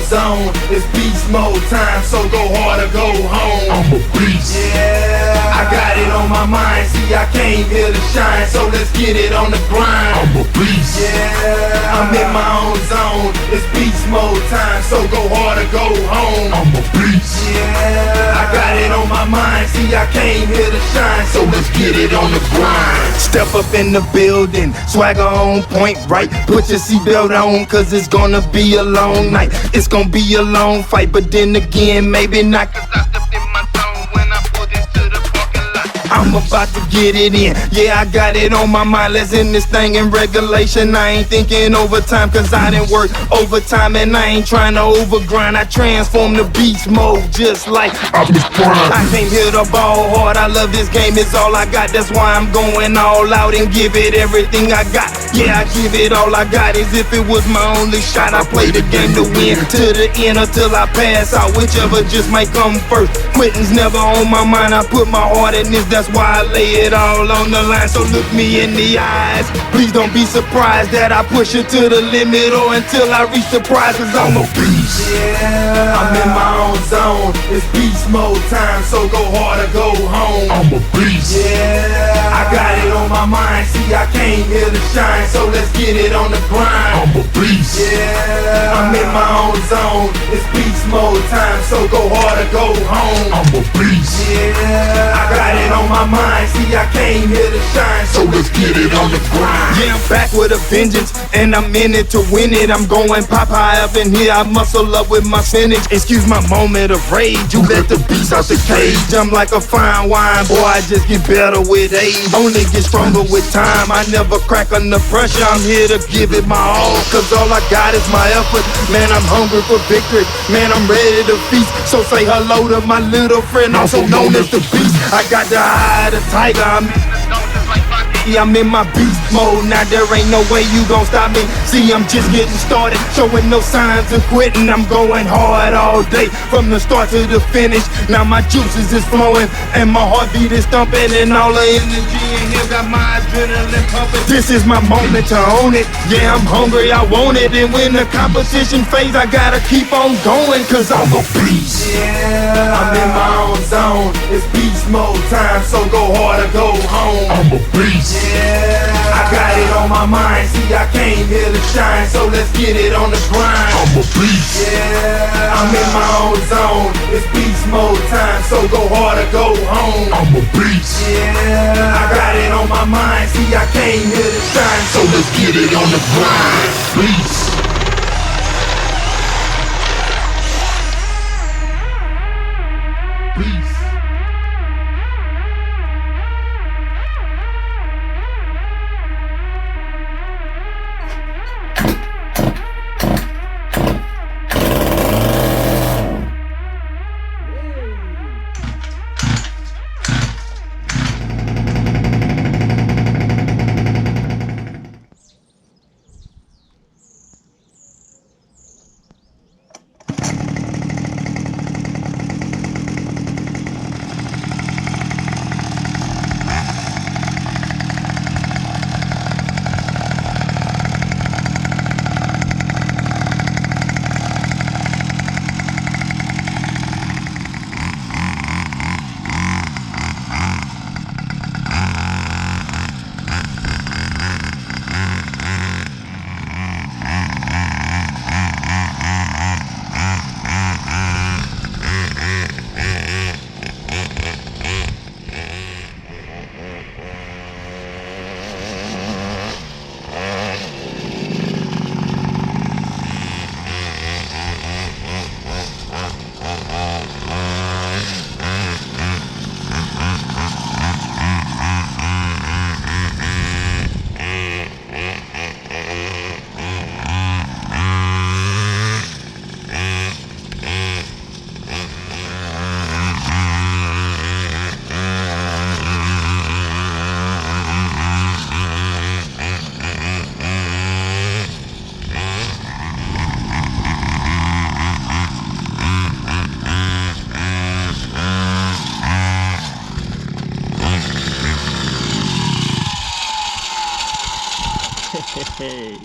zone. It's beast mode time, so go hard or go home. I'm a beast. Yeah, I got it on my mind. See, I came here to shine, so let's get it on the grind. I'm a beast. Yeah, I'm in my own zone. It's beast mode time, so go hard or go home. I'm a beast. Yeah, I got it on my mind. See, I came here to shine, so let's get it on the grind. Step up in the building, swagger on point, right? Put your seatbelt on, cause it's gonna be a long night. It's gonna be a long fight, but then again, maybe not, cause I stepped in my zone when I pulled into the parking lot. I'm about to get it in, yeah, I got it on my mind. Let's end this thing in regulation. I ain't thinking overtime, cause I didn't work overtime, and I ain't trying to overgrind. I transform the beast mode just like Optimus Prime. I came here to ball hard, I love this game, it's all I got. That's why I'm going all out and give it everything I got. Yeah, I give it all I got, as if it was my only shot. I play the game to win, to the end until I pass out, whichever just might come first. Quitting's never on my mind, I put my heart in this, that's why I lay it all on the line. So look me in the eyes, please don't be surprised that I push it to the limit or until I reach the prize, cause I'm a beast. Yeah, I'm in my own zone, it's beast mode time, so go hard or go home. I'm a beast. Yeah, I got it on my mind, see I came here to shine, so let's get it on the grind. I'm a beast. Yeah, I'm in my own zone, it's beast mode time, so go hard or go home. I'm a beast. Yeah, I got it on my mind, see I came here to shine, so let's get it on the grind. Yeah, I'm back with a vengeance, and I'm in it to win it. I'm going pop high up in here, I muscle up with my spinach. Excuse my moment of rage, you let the beast out the cage. I'm like a fine wine, boy, I just get better with age. Only get stronger with time, I never crack under pressure. I'm here to give it my all, cause all I got is my effort. Man, I'm hungry for victory, man, I'm ready to feast. So say hello to my little friend, also known as the beast. I got the eye of the tiger, I'm in the zone just like buggy. I'm in my beast mode, now there ain't no way you gon' stop me. See, I'm just getting started, showing no signs of quitting. I'm going hard all day, from the start to the finish. Now my juices is flowing, and my heartbeat is thumping, and all the energy in here got my adrenaline pumping. This is my moment to own it, yeah, I'm hungry, I want it. And when the competition fades, I gotta keep on going, cause I'm a beast. Yeah, I'm in my own zone, it's beast mode time, so go hard or go home. I'm a beast. Yeah, I got it on my mind, see I came here to shine, so let's get it on the grind. I'm a beast. Yeah, I'm in my own zone, it's beast mode time, so go hard or go home. I'm a beast. Yeah, I got it on my mind, see I came here to shine, so let's get it on the grind. Beast. Beast. Hey.